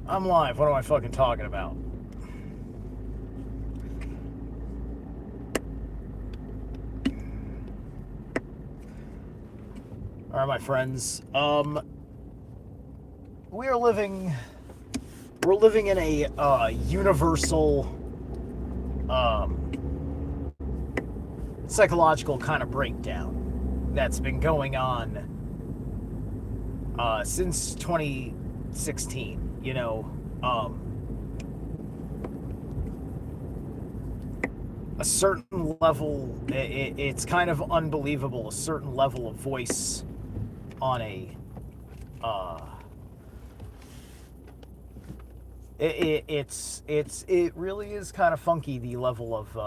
I'm live. What am I fucking talking about? All right, my friends. We are living. We're living in a universal, psychological kind of breakdown that's been going on since 2016. A certain level. It's kind of unbelievable. A certain level of voice on a uh, it really is kind of funky, the level of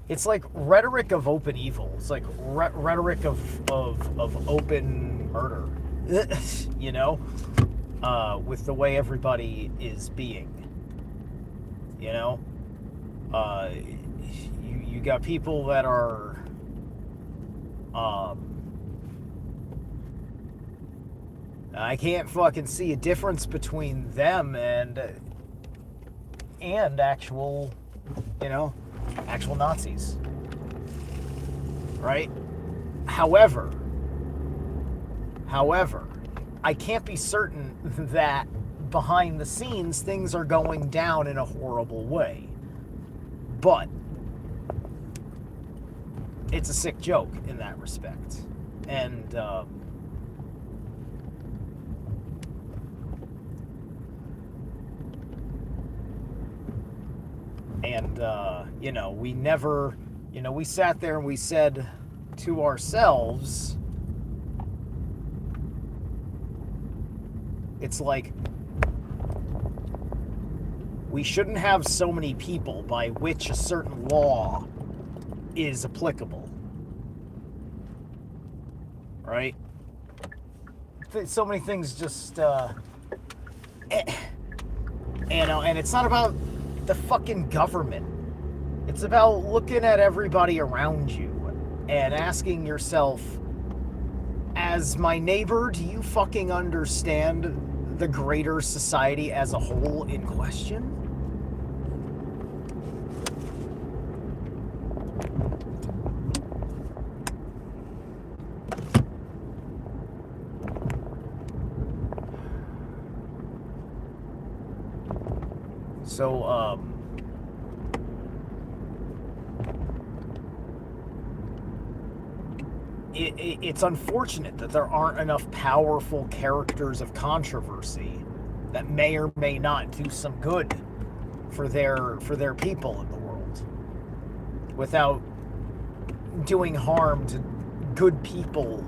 it's like rhetoric of open evil. It's like rhetoric of open murder. you know with the way everybody is being, you know uh you got people that are um I can't fucking see a difference between them and actual, you know, actual Nazis, right? However, I can't be certain that behind the scenes things are going down in a horrible way. But it's a sick joke in that respect. And we never, we sat there and we said to ourselves, it's like, we shouldn't have so many people by which a certain law is applicable, right? So many things just, and it's not about the fucking government. It's about looking at everybody around you and asking yourself, as my neighbor, do you fucking understand the greater society as a whole in question? So, it's unfortunate that there aren't enough powerful characters of controversy that may or may not do some good for their people in the world without doing harm to good people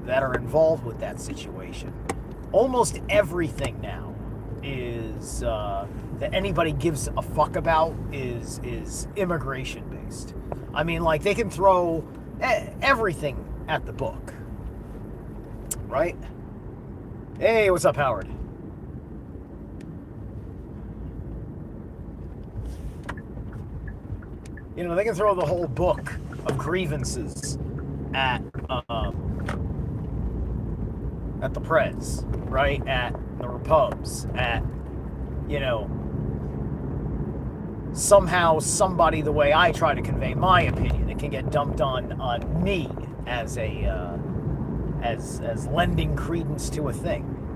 that are involved with that situation. Almost everything now is that anybody gives a fuck about is immigration based. I mean, like, they can throw everything at the book, right? Hey, what's up, Howard? They can throw the whole book of grievances at the Prez, right? At the Repubs, at, somehow somebody, the way I try to convey my opinion, it can get dumped on me as as lending credence to a thing.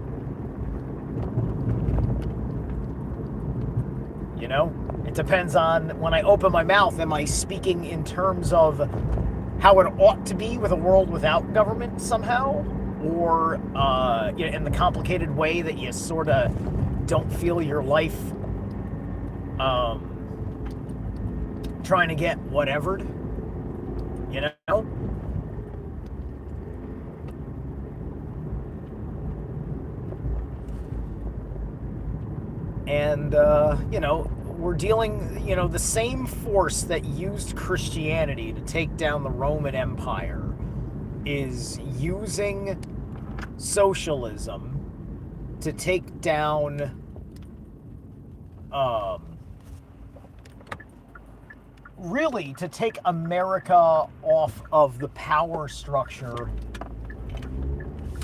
It depends on, when I open my mouth, am I speaking in terms of how it ought to be with a world without government somehow? Or in the complicated way that you sort of don't feel your life trying to get whatevered, And, we're dealing, the same force that used Christianity to take down the Roman Empire is using socialism to take down, really, to take America off of the power structure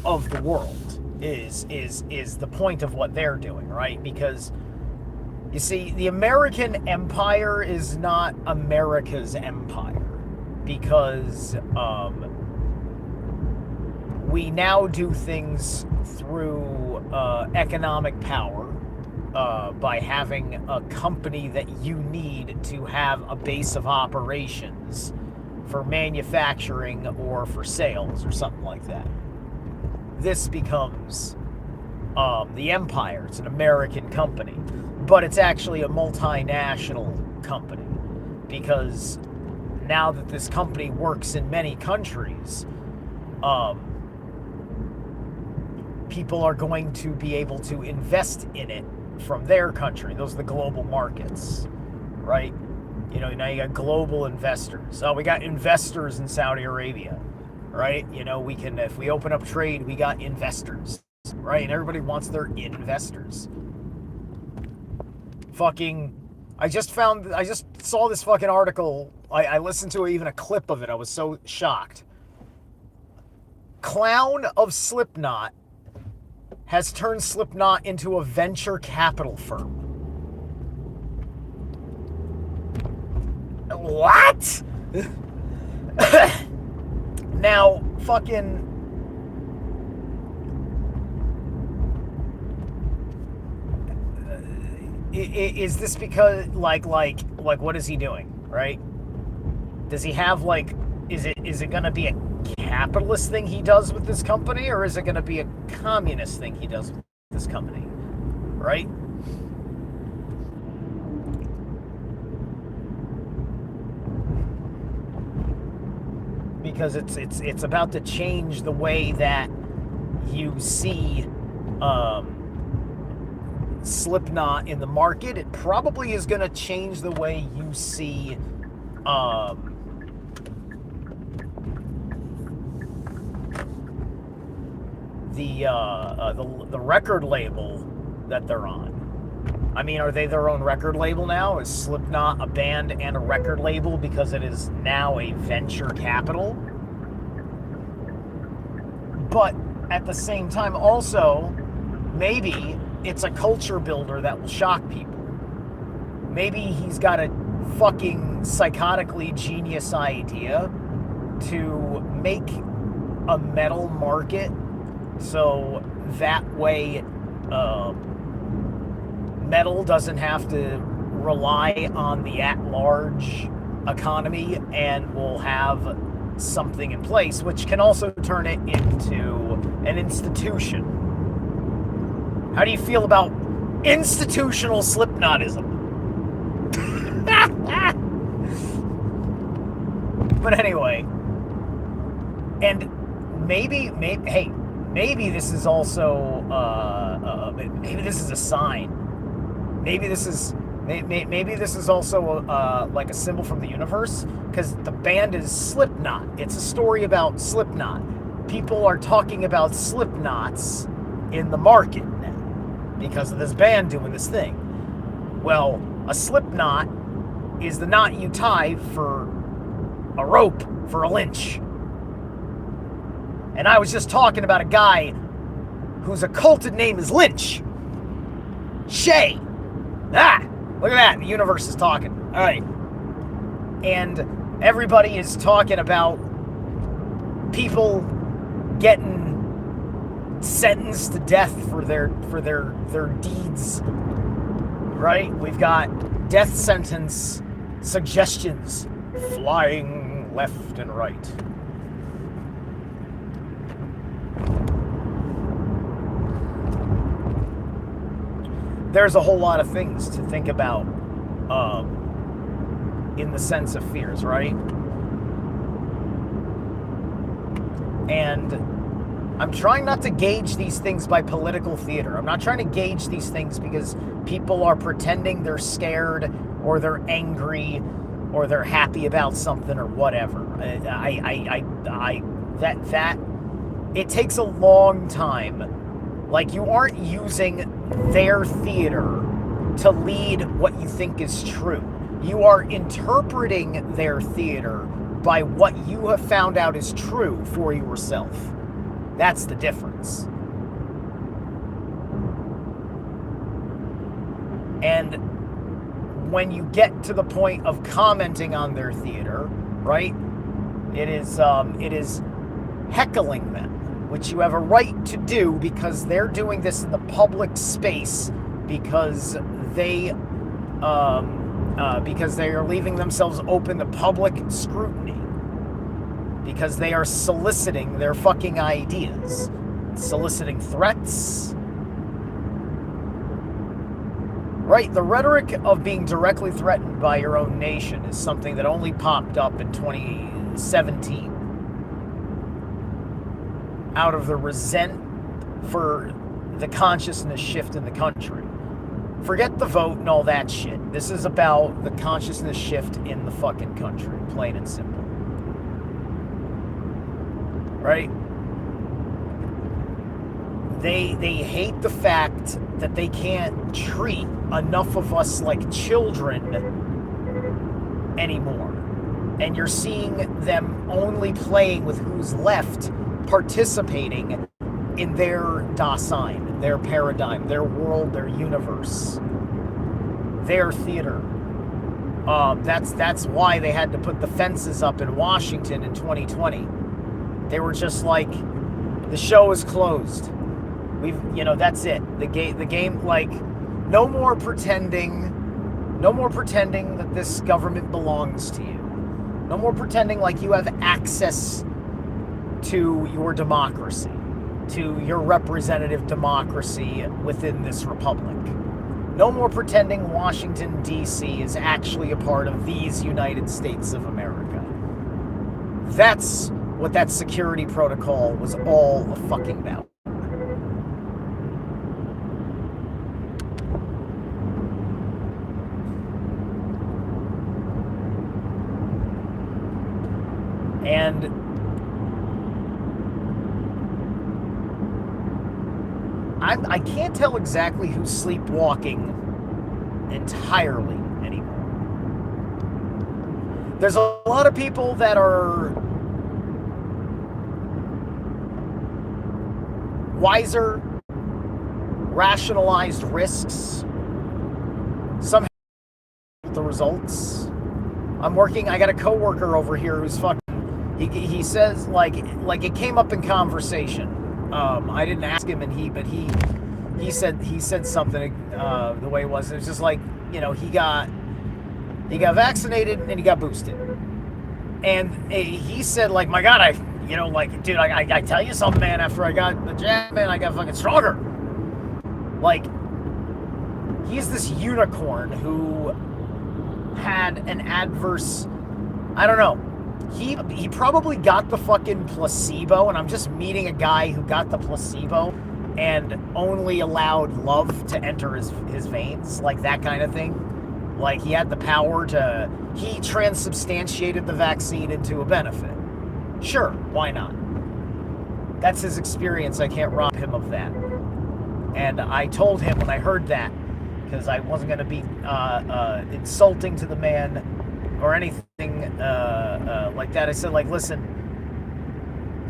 of the world. is the point of what they're doing, right? Because you see, the American empire is not America's empire, because we now do things through economic power, by having a company that you need to have a base of operations for manufacturing or for sales or something like that. This becomes the empire. It's an American company, but it's actually a multinational company, because now that this company works in many countries, people are going to be able to invest in it from their country. Those are the global markets, right? You know, now you got global investors. Oh, we got investors in Saudi Arabia, right? You know, we can, if we open up trade, we got investors, right? And everybody wants their investors. Fucking, I just saw this fucking article. I listened to even a clip of it. I was so shocked. Clown of Slipknot has turned Slipknot into a venture capital firm. What? Now, fucking... Is this because, like, what is he doing, right? Does he have, like... Is it gonna be a capitalist thing he does with this company, or is it gonna be a communist thing he does with this company, right? Because it's about to change the way that you see Slipknot in the market. It probably is going to change the way you see the record label that they're on. I mean, are they their own record label now? Is Slipknot a band and a record label because it is now a venture capital? But at the same time, also, maybe it's a culture builder that will shock people. Maybe he's got a fucking psychotically genius idea to make a metal market so that way metal doesn't have to rely on the at-large economy, and will have something in place which can also turn it into an institution. How do you feel about institutional Slipknotism? But anyway, and maybe this is also maybe this is a sign. Maybe this is also like a symbol from the universe, because the band is Slipknot. It's a story about Slipknot. People are talking about Slipknots in the market now because of this band doing this thing. Well, a Slipknot is the knot you tie for a rope for a lynch. And I was just talking about a guy whose occulted name is Lynch. Shay. Ah, look at that. The universe is talking. All right. And everybody is talking about people getting sentenced to death for their deeds. Right? We've got death sentence suggestions flying left and right. There's a whole lot of things to think about in the sense of fears, right? And I'm trying not to gauge these things by political theater. I'm not trying to gauge these things because people are pretending they're scared or they're angry or they're happy about something or whatever. It takes a long time. Like, you aren't using their theater to lead what you think is true. You are interpreting their theater by what you have found out is true for yourself. That's the difference. And when you get to the point of commenting on their theater, right, it is heckling them, which you have a right to do because they're doing this in the public space because they are leaving themselves open to public scrutiny, because they are soliciting their fucking ideas, soliciting threats. Right, the rhetoric of being directly threatened by your own nation is something that only popped up in 2017 out of the resent for the consciousness shift in the country. Forget the vote and all that shit. This is about the consciousness shift in the fucking country, plain and simple. Right? They hate the fact that they can't treat enough of us like children anymore. And you're seeing them only playing with who's left, participating in their Dasein, their paradigm, their world, their universe, their theater. That's why they had to put the fences up in Washington in 2020. They were just like, the show is closed. That's it. The game, like, no more pretending that this government belongs to you. No more pretending like you have access to your democracy, to your representative democracy within this republic. No more pretending Washington, D.C. is actually a part of these United States of America. That's what that security protocol was all fucking about. And I can't tell exactly who's sleepwalking entirely anymore. There's a lot of people that are wiser, rationalized risks. Some have the results. I got a coworker over here who's fucking, he says, like it came up in conversation. I didn't ask him, he said something the way it was. It was just like, he got vaccinated and he got boosted, and he said, like, my God, dude, I tell you something, man. After I got the jab, man, I got fucking stronger. Like, he's this unicorn who had an adverse, I don't know. He probably got the fucking placebo, and I'm just meeting a guy who got the placebo and only allowed love to enter his veins, like that kind of thing. Like, he had the power he transubstantiated the vaccine into a benefit. Sure, why not? That's his experience. I can't rob him of that. And I told him when I heard that, because I wasn't going to be insulting to the man or anything like that. I said, like, listen,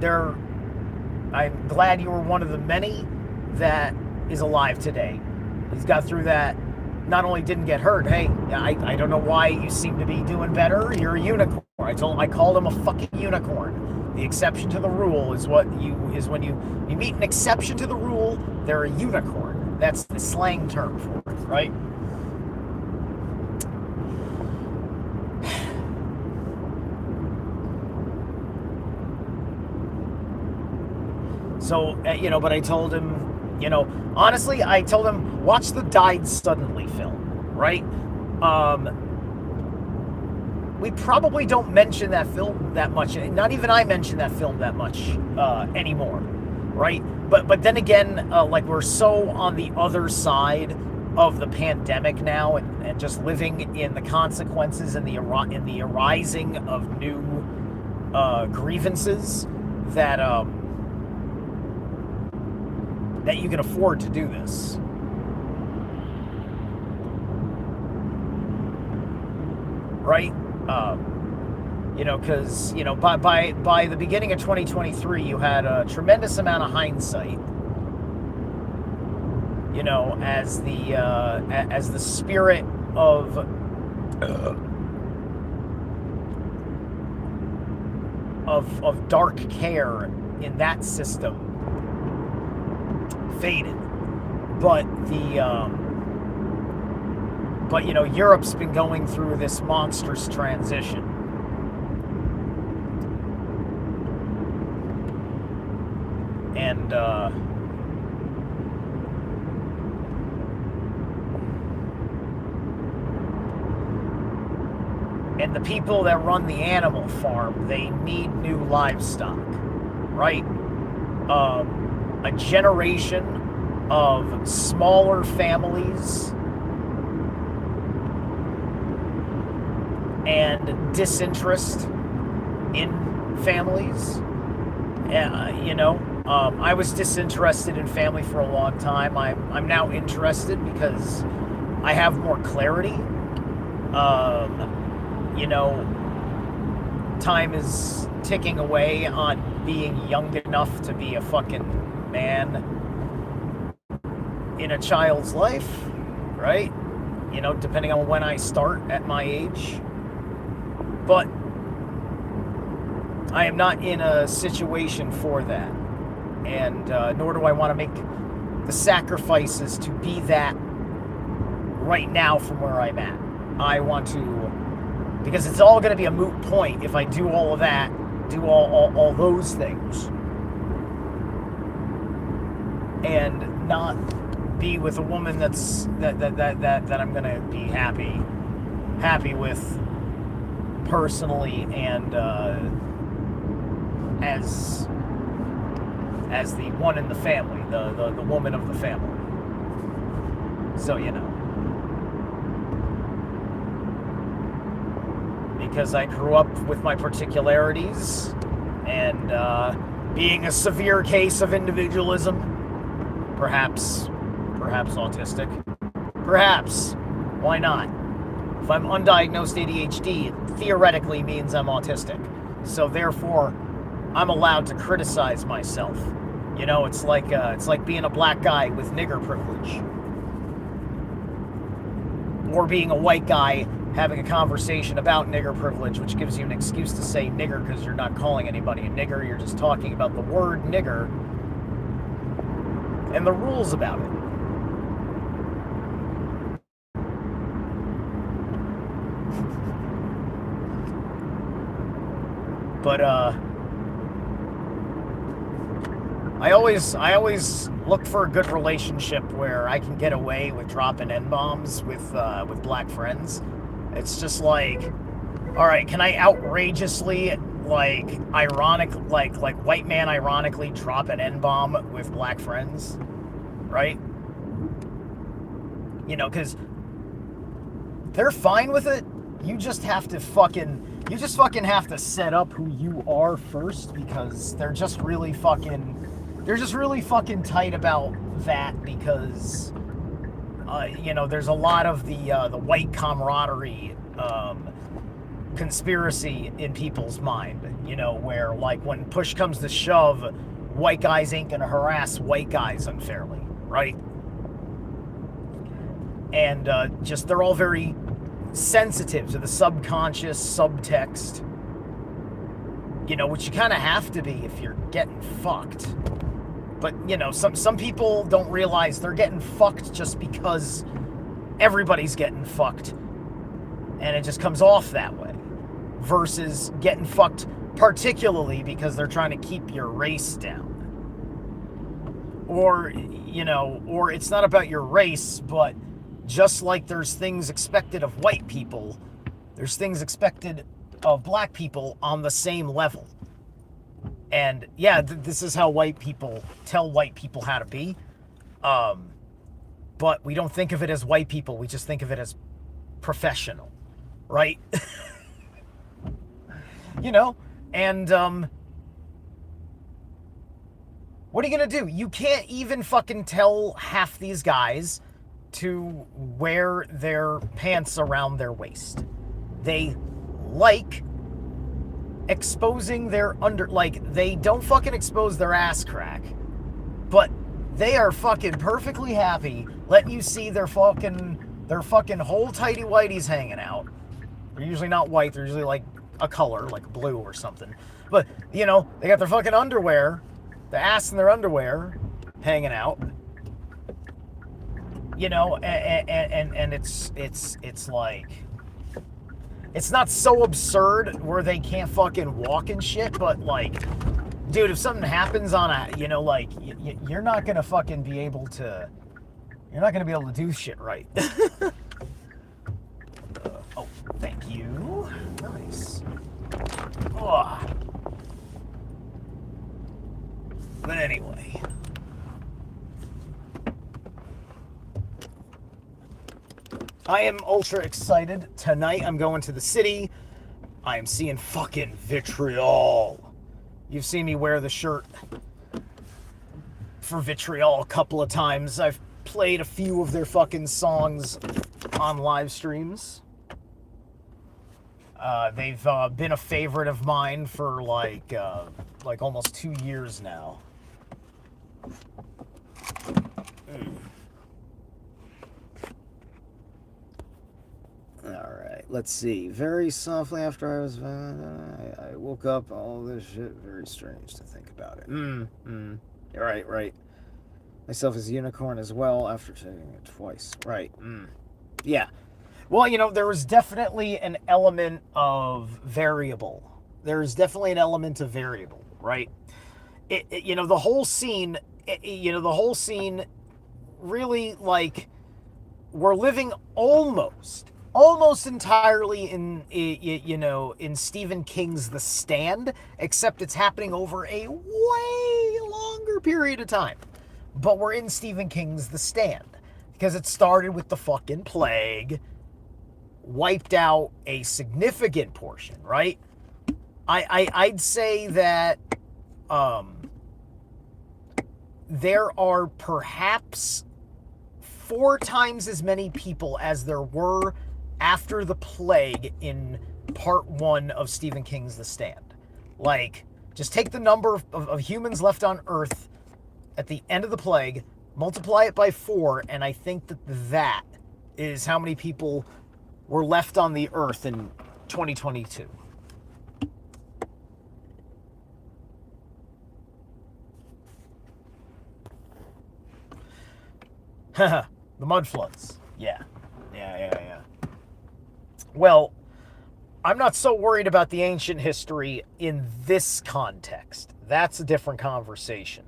I'm glad you were one of the many that is alive today. He's got through that. Not only didn't get hurt, hey, I don't know why you seem to be doing better. You're a unicorn. I called him a fucking unicorn. The exception to the rule is when you meet an exception to the rule, they're a unicorn. That's the slang term for it, right? So, but I told him, honestly, I told him, watch the Died Suddenly film, right? We probably don't mention that film that much. Not even I mention that film that much anymore, right? But then again, like, we're so on the other side of the pandemic now, and just living in the consequences and the arising of new grievances that you can afford to do this. Right? Because, by the beginning of 2023, you had a tremendous amount of hindsight you know, as the spirit of dark care in that system faded. But but you know, Europe's been going through this monstrous transition. And and the people that run the animal farm, they need new livestock, right? A generation of smaller families and disinterest in families. You know, I was disinterested in family for a long time. I'm now interested because I have more clarity. You know, time is ticking away on being young enough to be a fucking man in a child's life, right? You know, depending on when I start at my age. But I am not in a situation for that. And nor do I want to make the sacrifices to be that right now from where I'm at. I want to, because it's all going to be a moot point if I do all of that, do all those things, and not be with a woman that I'm going to be happy with personally, and as the one in the family, the woman of the family. So, you know, because I grew up with my particularities and being a severe case of individualism, perhaps autistic, perhaps, why not? If I'm undiagnosed ADHD, it theoretically means I'm autistic. So therefore, I'm allowed to criticize myself. You know, it's like being a black guy with nigger privilege, or being a white guy having a conversation about nigger privilege, which gives you an excuse to say nigger because you're not calling anybody a nigger, you're just talking about the word nigger and the rules about it. But I always look for a good relationship where I can get away with dropping N-bombs with black friends. It's just like, all right, can I outrageously, like, like white man ironically drop an N-bomb with black friends, right? You know, because they're fine with it. You just have to fucking have to set up who you are first, because they're just really fucking tight about that, because you know, there's a lot of the white camaraderie conspiracy in people's mind, you know, where, like, when push comes to shove, white guys ain't gonna harass white guys unfairly, right? And just, they're all very sensitive to the subconscious subtext, you know, which you kind of have to be if you're getting fucked. But, you know, some people don't realize they're getting fucked just because everybody's getting fucked, and it just comes off that way, versus getting fucked particularly because they're trying to keep your race down. Or, you know, or it's not about your race, but just like there's things expected of white people, there's things expected of black people on the same level. And yeah, this is how white people tell white people how to be. But we don't think of it as white people. We just think of it as professional, right? You know, and what are you going to do? You can't even fucking tell half these guys to wear their pants around their waist. They like exposing their they don't fucking expose their ass crack, but They are fucking perfectly happy letting you see their fucking whole tighty whities hanging out. They're usually not white, they're usually like a color, like blue or something. But, you know, they got their fucking underwear, the ass in their underwear hanging out. You know, and it's like, it's not so absurd where they can't fucking walk and shit, but like, dude, if something happens on a, you know, like, you're not gonna fucking be able to, you're not gonna be able to do shit right. Oh, thank you. Nice. Ugh. But anyway. I am ultra excited. Tonight I'm going to the city. I am seeing fucking Vitriol. You've seen me wear the shirt for Vitriol a couple of times. I've played a few of their fucking songs on live streams. They've been a favorite of mine for like almost 2 years now. Alright, let's see. Very softly after I woke up, all this shit, very strange to think about it. Right. Myself as a unicorn as well after taking it twice. Right, Yeah. Well, you know, there was definitely an element of variable. There's definitely an element of variable, right? You know, the whole scene, really, like, we're living almost entirely in Stephen King's The Stand, except it's happening over a way longer period of time. But we're in Stephen King's The Stand because it started with the fucking plague, wiped out a significant portion, right? I'd say that there are perhaps 4 times as many people as there were after the plague in part 1 of Stephen King's The Stand. Like, just take the number of humans left on Earth at the end of the plague, multiply it by 4, and I think that is how many people were left on the Earth in 2022. The mud floods. Yeah. Well, I'm not so worried about the ancient history in this context. That's a different conversation.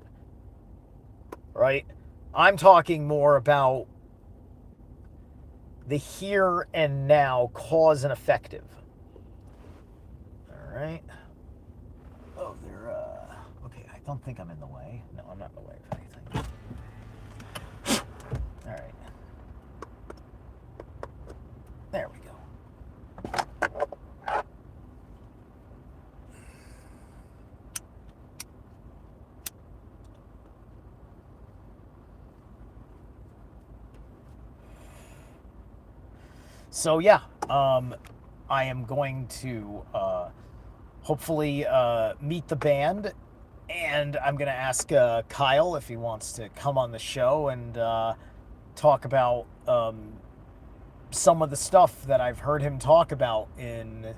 Right? I'm talking more about the here and now, cause and effective. All right. Oh, they're okay. I don't think I'm in the way. No, I'm not in the way of anything. All right. There we go. So yeah, I am going to hopefully meet the band, and I'm going to ask Kyle if he wants to come on the show and talk about some of the stuff that I've heard him talk about in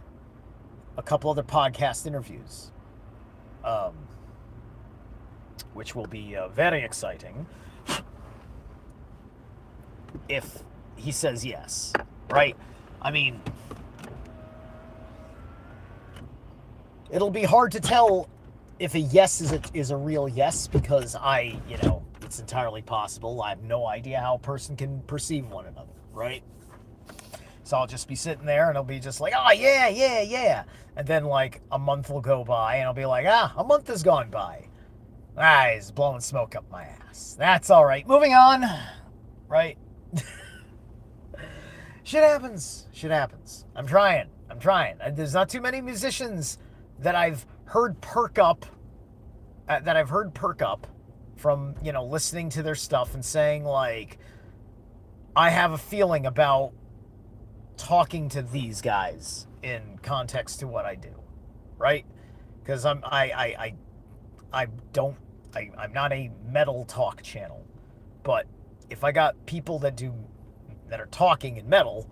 a couple other podcast interviews, which will be very exciting if he says yes. Right? I mean, it'll be hard to tell if a yes is a real yes, because it's entirely possible. I have no idea how a person can perceive one another, right? So I'll just be sitting there and I'll be just like, oh, yeah. And then like a month will go by and I'll be like, a month has gone by. He's blowing smoke up my ass. That's all right. Moving on, right? Shit happens. I'm trying. There's not too many musicians that I've heard perk up from, listening to their stuff and saying, like, I have a feeling about talking to these guys in context to what I do, right? Because I don't I'm not a metal talk channel, but if I got people that are talking in metal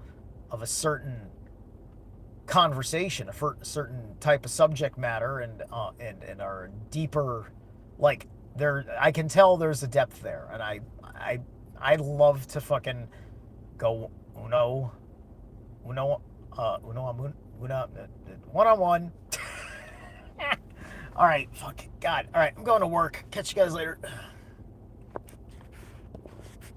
of a certain conversation, a certain type of subject matter, and are deeper, like I can tell there's a depth there, and I love to fucking go one on one. All right, fuck God. All right, I'm going to work. Catch you guys later.